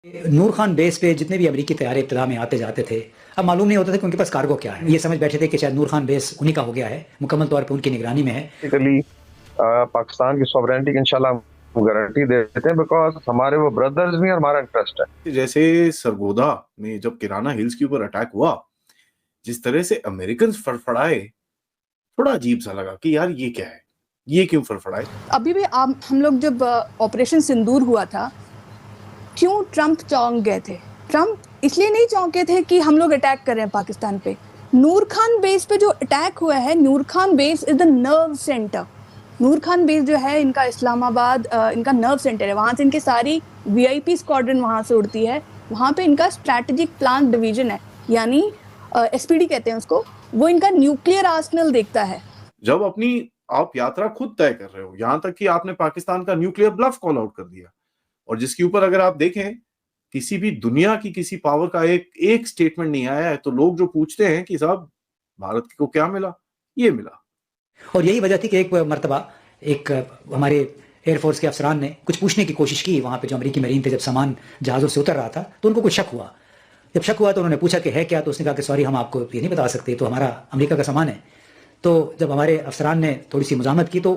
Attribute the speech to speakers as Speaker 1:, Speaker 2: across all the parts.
Speaker 1: नूर Khan base पे जितने भी अमेरिकी तैयारे इब्तिदा में आते जाते थे, अब मालूम नहीं होता था कि उनके पास कार्गो क्या है। ये समझ बैठे थे कि शायद नूर खान बेस उन्हीं का हो गया है, मुकम्मल तौर पे उनकी निगरानी में है।
Speaker 2: बेसिकली पाकिस्तान की सॉवरेनिटी की इंशाल्लाह हम गारंटी देते हैं, बिकॉज हमारे वो ब्रदर्स भी हैं, हमारा इंटरेस्ट है।
Speaker 3: जैसे सरगोदा में जब किराना हिल्स के ऊपर अटैक हुआ, जिस तरह से अमेरिकन फड़फड़ाए, थोड़ा अजीब सा लगा कि यार ये क्या है, ये क्यों फड़फड़ाए।
Speaker 4: अभी भी हम लोग जब ऑपरेशन सिंदूर हुआ था, क्यों ट्रंप चौंक गए थे? ट्रंप इसलिए नहीं चौंके थे कि हम लोग अटैक कर रहे हैं पाकिस्तान पे। नूर खान बेस पे जो अटैक हुआ है, Noor Khan base is the nerve centre. Noor Khan base जो है इनका इस्लामाबाद, इनका नर्व सेंटर है। वहाँ से इनकी सारी वीआईपी स्क्वाड्रन वहाँ से उड़ती है। वहाँ पे इनका स्ट्रैटेजिक प्लान डिवीजन है, यानी एसपीडी कहते हैं उसको। वो इनका न्यूक्लियर आर्सेनल देखता है।
Speaker 3: जब अपनी आप यात्रा खुद तय कर रहे हो, यहाँ तक कि आपने पाकिस्तान का न्यूक्लियर ब्लफ कॉल आउट कर दिया, और जिसके ऊपर अगर आप देखें किसी भी दुनिया की किसी पावर का एक स्टेटमेंट नहीं आया है, तो लोग जो पूछते हैं कि साहब भारत को क्या मिला, ये मिला।
Speaker 1: और यही वजह थी कि एक मरतबा एक हमारे एयरफोर्स के अफसरान ने कुछ पूछने की कोशिश की वहाँ पे जो अमेरिकी मरीन थे। जब सामान जहाज़ों से उतर रहा था तो उनको कुछ शक हुआ। जब शक हुआ तो उन्होंने पूछा कि है क्या, तो उसने कहा कि सॉरी हम आपको ये नहीं बता सकते, तो हमारा अमेरिका का सामान है। तो जब हमारे अफसरान ने थोड़ी सी मुजामत की तो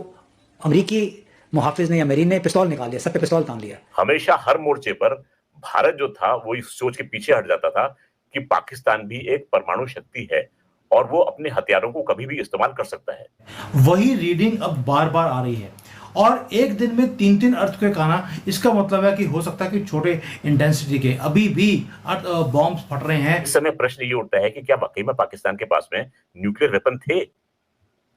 Speaker 1: अमेरिकी मुहाफिज ने या मरीन ने पिस्तौल निकाल लिया, सब पे पिस्तौल तान लिया।
Speaker 5: हमेशा हर मोर्चे पर भारत जो था वो इस सोच के पीछे हट जाता था कि पाकिस्तान भी एक परमाणु शक्ति है और वो अपने हथियारों को कभी भी इस्तेमाल कर सकता है।
Speaker 6: वही रीडिंग अब बार बार आ रही है, और एक दिन में 3-3 अर्थक्वेक आना, इसका मतलब है कि हो सकता है कि छोटे इंटेंसिटी के अभी भी बॉम्ब फट रहे हैं।
Speaker 5: इस समय प्रश्न ये उठता है कि क्या वाकई में पाकिस्तान के पास में न्यूक्लियर वेपन थे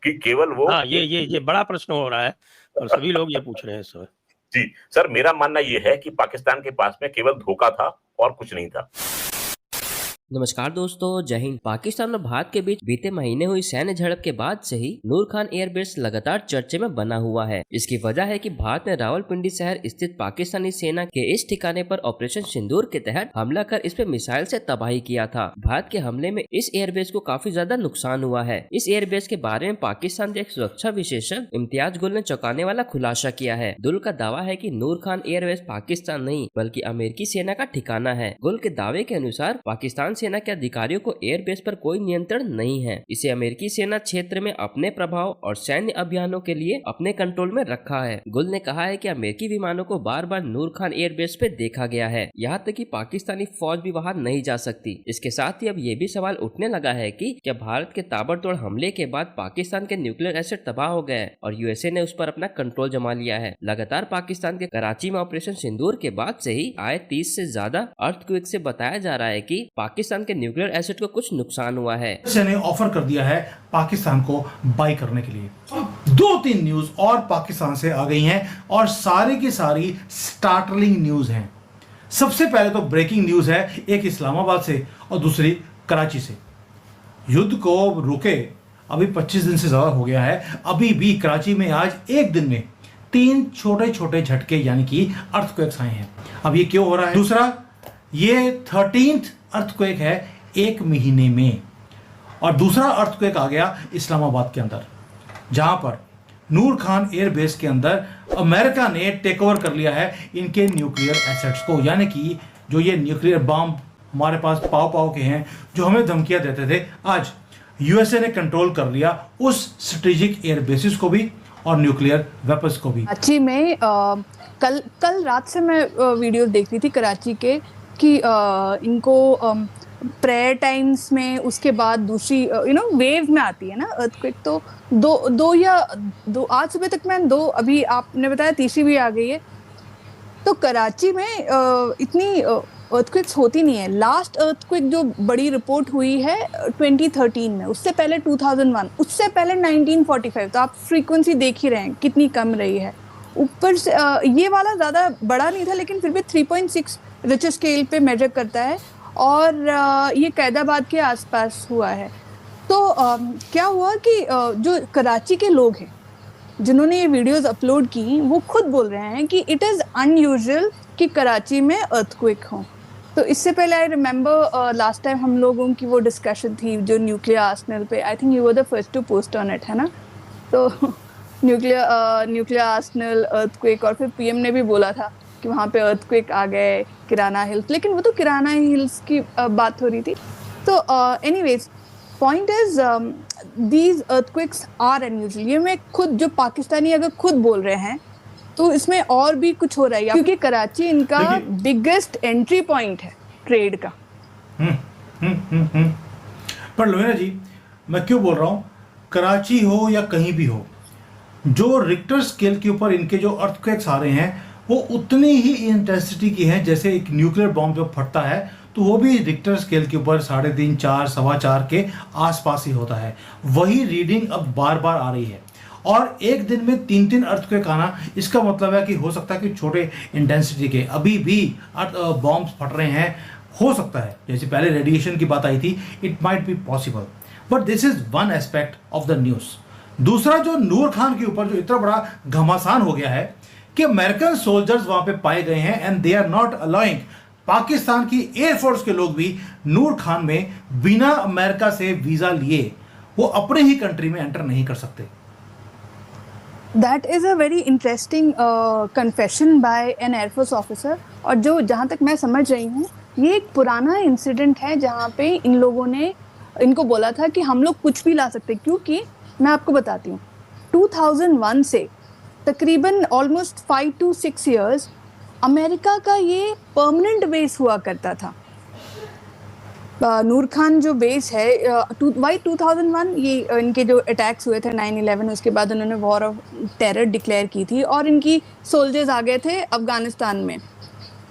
Speaker 5: कि केवल वो।
Speaker 7: हाँ, ये बड़ा प्रश्न हो रहा है और सभी लोग ये पूछ रहे हैं इस समय।
Speaker 5: जी सर, मेरा मानना ये है कि पाकिस्तान के पास में केवल धोखा था और कुछ नहीं था।
Speaker 8: नमस्कार दोस्तों, जय हिंद। पाकिस्तान और भारत के बीच बीते महीने हुई सैन्य झड़प के बाद से ही नूर खान एयरबेस लगातार चर्चे में बना हुआ है। इसकी वजह है कि भारत ने रावलपिंडी शहर स्थित पाकिस्तानी सेना के इस ठिकाने पर ऑपरेशन सिंदूर के तहत हमला कर इस पे मिसाइल से तबाही किया था। भारत के हमले में इस एयरबेस को काफी ज्यादा नुकसान हुआ है। इस एयरबेस के बारे में पाकिस्तान के एक सुरक्षा विशेषज्ञ इम्तियाज गुल ने चौंकाने वाला खुलासा किया है। गुल का दावा है कि नूर खान एयरबेस पाकिस्तान नहीं बल्कि अमेरिकी सेना का ठिकाना है। गुल के दावे के अनुसार पाकिस्तान सेना के अधिकारियों को एयरबेस पर कोई नियंत्रण नहीं है। इसे अमेरिकी सेना क्षेत्र में अपने प्रभाव और सैन्य अभियानों के लिए अपने कंट्रोल में रखा है। गुल ने कहा है कि अमेरिकी विमानों को बार बार नूर खान एयरबेस पे देखा गया है, यहाँ तक कि पाकिस्तानी फौज भी वहाँ नहीं जा सकती। इसके साथ ही अब ये भी सवाल उठने लगा है कि क्या भारत के ताबड़तोड़ हमले के बाद पाकिस्तान के न्यूक्लियर एसेट तबाह हो गए और यूएसए ने उस पर अपना कंट्रोल जमा लिया है। लगातार पाकिस्तान के कराची में ऑपरेशन सिंदूर के बाद से ही आए 30 से ज्यादा अर्थक्वेक से बताया जा रहा है कि पाकिस्तान के न्यूक्लियर एसेट को कुछ नुकसान हुआ है।
Speaker 6: ने ऑफर कर दिया है पाकिस्तान को बाय करने के लिए। 2-3 न्यूज और पाकिस्तान से आ गई हैं और सारी की सारी स्टार्टलिंग न्यूज हैं। सबसे पहले तो ब्रेकिंग न्यूज है, एक इस्लामाबाद से और दूसरी कराची से। युद्ध को रुके अभी 25 दिन से ज्यादा हो गया है, अभी भी कराची में आज एक दिन में 3 छोटे छोटे झटके यानी कि अर्थक्वेक्स आए हैं। अब ये क्यों हो रहा है? दूसरा, ये 13th अर्थक्वेक है एक महीने में, और दूसरा अर्थक्वेक आ गया इस्लामाबाद के अंदर, जहां पर नूर खान एयरबेस के अंदर अमेरिका ने टेक ओवर कर लिया है इनके न्यूक्लियर एसेट्स को। यानी कि जो ये न्यूक्लियर बम हमारे पास पाव के हैं, जो हमें धमकियां देते थे, आज यूएसए ने कंट्रोल कर लिया उस स्ट्रेटेजिक एयरबेसिस को भी और न्यूक्लियर वेपन्स को भी।
Speaker 4: कराची में कल रात से मैं वीडियो देख रही थी कराची के कि इनको प्रेयर टाइम्स में, उसके बाद दूसरी वेव में आती है ना अर्थक्वेक, तो दो आज सुबह तक मैं 2, अभी आपने बताया तीसरी भी आ गई है। तो कराची में इतनी अर्थक्वेक्स होती नहीं है। लास्ट अर्थक्वेक जो बड़ी रिपोर्ट हुई है 2013 में, उससे पहले 2001, उससे पहले 1945। तो आप फ्रीक्वेंसी देख ही रहे हैं कितनी कम रही है। ऊपर से ये वाला ज़्यादा बड़ा नहीं था, लेकिन फिर भी 3.6 रिचर स्केल पे मेजर करता है, और ये कैदाबाद के आसपास हुआ है। तो क्या हुआ कि जो कराची के लोग हैं जिन्होंने ये वीडियोस अपलोड की, वो खुद बोल रहे हैं कि इट इज़ अनयूजुअल कि कराची में अर्थक्वेक हो। तो इससे पहले आई रिमेंबर लास्ट टाइम हम लोगों की वो डिस्कशन थी जो न्यूक्लियर आर्सेनल पे, I think you were the first to post on it, है ना? तो न्यूक्लियर आर्सेनल, अर्थक्वेक, और फिर पीएम ने भी बोला था कि वहाँ पे अर्थक्वेक आ गए, किराना हिल्स, लेकिन वो तो किराना हिल्स की बात हो रही थी। तो anyways point is these earthquakes are unusual. ये मैं खुद, जो पाकिस्तानी अगर खुद बोल रहे हैं तो इसमें और भी कुछ हो रहा है, क्योंकि कराची इनका बिगेस्ट एंट्री पॉइंट है ट्रेड का।
Speaker 6: पर लोहेरा जी, मैं क्यों बोल रहा हूँ, कराची हो या कहीं भी हो, जो रिक्टर स्केल के ऊपर इनके जो अर्थक्वेक्स आ रहे हैं वो उतनी ही इंटेंसिटी की है जैसे एक न्यूक्लियर बॉम्ब जब फटता है तो वो भी रिक्टर स्केल के ऊपर 3.5, 4, 4.25 के आसपास ही होता है। वही रीडिंग अब बार बार आ रही है और एक दिन में 3 अर्थक्वेक आना, इसका मतलब है कि हो सकता है कि छोटे इंटेंसिटी के अभी भी बॉम्ब्स फट रहे हैं, हो सकता है। जैसे पहले रेडिएशन की बात आई थी, it might be possible, but this is one aspect of the news. दूसरा, जो नूर खान के ऊपर जो इतना बड़ा घमासान हो गया है कि अमेरिकन सोल्जर्स वहां पे पाए गए हैं and they are not allowing, Pakistan की एयरफोर्स के लोग भी नूर खान में बिना अमेरिका से वीजा लिए वो अपने ही कंट्री में एंटर नहीं कर सकते।
Speaker 4: That is a very interesting confession by an air force officer. और जो जहाँ तक मैं समझ रही हूँ, ये एक पुराना इंसिडेंट है जहाँ पे इन लोगों ने इनको बोला था कि हम लोग कुछ भी ला सकते, क्योंकि मैं आपको बताती हूँ 2001 से तकरीबन ऑलमोस्ट 5 to 6 years अमेरिका का ये परमानेंट बेस हुआ करता था। नूर खान जो बेस है, वाई 2001, ये इनके जो अटैक्स हुए थे 9/11, उसके बाद उन्होंने वॉर ऑफ टेरर डिक्लेयर की थी और इनकी सोल्जर्स आ गए थे अफगानिस्तान में।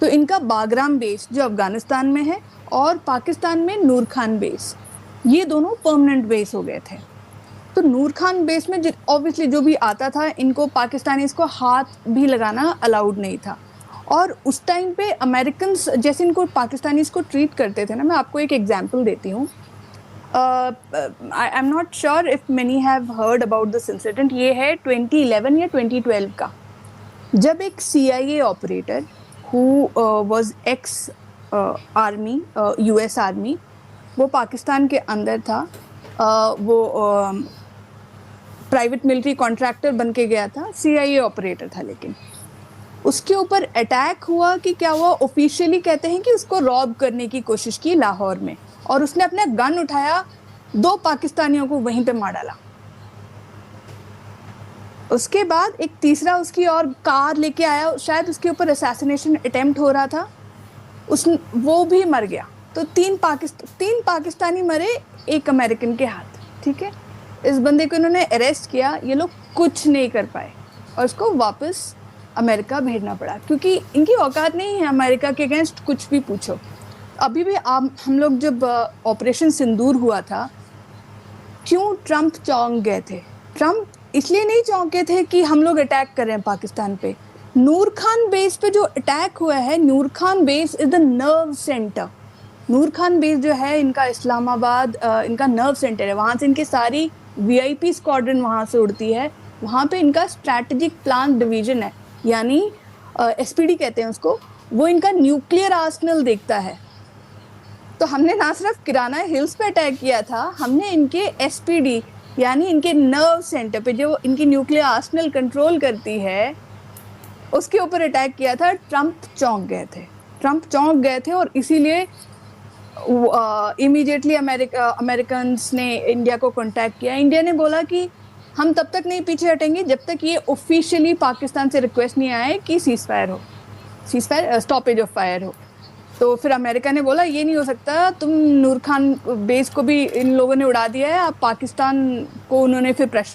Speaker 4: तो इनका बागराम बेस जो अफगानिस्तान में है और पाकिस्तान में नूर खान बेस, ये दोनों परमानेंट बेस हो गए थे। तो नूर खान बेस में ऑब्वियसली जो भी आता था, इनको पाकिस्तानीज़ को हाथ भी लगाना अलाउड नहीं था। और उस टाइम पे अमेरिकन्स जैसे इनको पाकिस्तानीज़ को ट्रीट करते थे ना, मैं आपको एक एग्जांपल देती हूँ। I am not sure if many have heard about this incident. ये है 2011 या 2012 का, जब एक CIA operator who was ex army, US army, वो पाकिस्तान के अंदर था। वो प्राइवेट मिलिट्री कॉन्ट्रैक्टर बन के गया था, CIA ऑपरेटर था, लेकिन उसके ऊपर अटैक हुआ कि क्या हुआ, ऑफिशियली कहते हैं कि उसको रॉब करने की कोशिश की लाहौर में, और उसने अपना गन उठाया, 2 पाकिस्तानियों को वहीं पे मार डाला। उसके बाद एक तीसरा उसकी और कार लेके आया, शायद उसके ऊपर असैसिनेशन अटेम्प्ट हो रहा था, वो भी मर गया। तो 3 पाकिस्तानी मरे, 1 अमेरिकन के हाथ। ठीक है, इस बंदे को इन्होंने अरेस्ट किया, ये लोग कुछ नहीं कर पाए और उसको वापस अमेरिका भेजना पड़ा, क्योंकि इनकी औकात नहीं है अमेरिका के अगेंस्ट कुछ भी पूछो। अभी भी हम लोग जब ऑपरेशन सिंदूर हुआ था, क्यों ट्रंप चौंक गए थे? ट्रंप इसलिए नहीं चौंके थे कि हम लोग अटैक कर रहे हैं पाकिस्तान पे। नूर खान बेस पे जो अटैक हुआ है, Noor Khan base is the nerve centre. Noor Khan base जो है इनका इस्लामाबाद, इनका नर्व सेंटर है। वहाँ से इनकी सारी VIP स्क्वाड्रन वहाँ से उड़ती है। वहाँ पे इनका स्ट्रैटेजिक प्लान डिवीजन है, यानी SPD कहते हैं उसको। वो इनका न्यूक्लियर आर्सेनल देखता है। तो हमने ना सिर्फ किराना हिल्स पे अटैक किया था, हमने इनके SPD यानी इनके नर्व सेंटर पे जो इनकी न्यूक्लियर आर्सेनल कंट्रोल करती है, उसके ऊपर अटैक किया था। ट्रंप चौंक गए थे और इसीलिए इमीडिएटली अमेरिकन ने इंडिया को कांटेक्ट किया। इंडिया ने बोला कि हम तब तक नहीं पीछे हटेंगे जब तक ये ऑफिशियली पाकिस्तान से रिक्वेस्ट नहीं आए कि सीज़फायर स्टॉपेज ऑफ फायर हो। तो फिर अमेरिका ने बोला ये नहीं हो सकता, तुम नूर खान बेस को भी इन लोगों ने उड़ा दिया है। अब पाकिस्तान को उन्होंने फिर प्रेशर